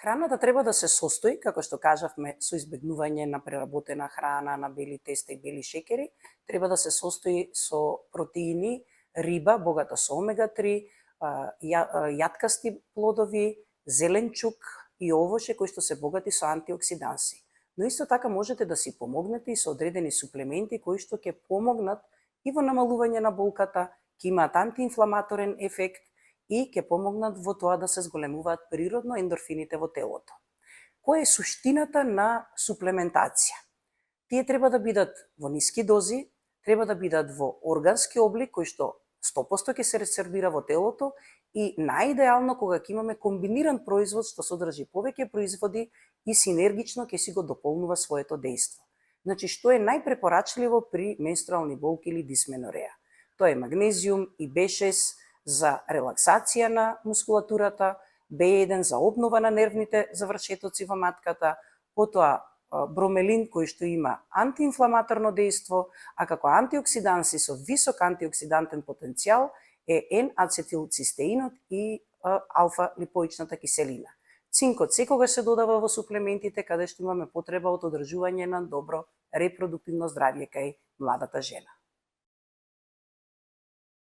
Храната треба да се состои, како што кажавме, со избегнување на преработена храна, на бели теста и бели шекери, треба да се состои со протеини, риба богата со омега-3, јаткасти плодови, зеленчук и овоше кои што се богати со антиоксиданси. Но исто така можете да си помогнете и со одредени суплементи кои што ќе помогнат и во намалување на болката, ќе имаат антиинфламаторен ефект и ќе помогнат во тоа да се зголемуваат природно ендорфините во телото. Која е суштината на суплементација? Тие треба да бидат во ниски дози, треба да бидат во органски облик кој што 100% ќе се рецербира во телото и најидеално кога ќе имаме комбиниран производ што содржи повеќе производи и синергично ќе си го дополнува своето дејство. Значи, што е најпрепорачливо при менструални болки или дисменореја? Тоа е магнезиум и B6 за релаксација на мускулатурата, B1 за обнова на нервните завршетоци во матката, потоа бромелин кој што има антиинфламаторно дејство, а како антиоксиданси со висок антиоксидантен потенцијал е N-ацетилцистеинот и алфа-липоичната киселина. Цинкот секогаш се додава во суплементите каде што имаме потреба од одржување на добро репродуктивно здравје кај младата жена.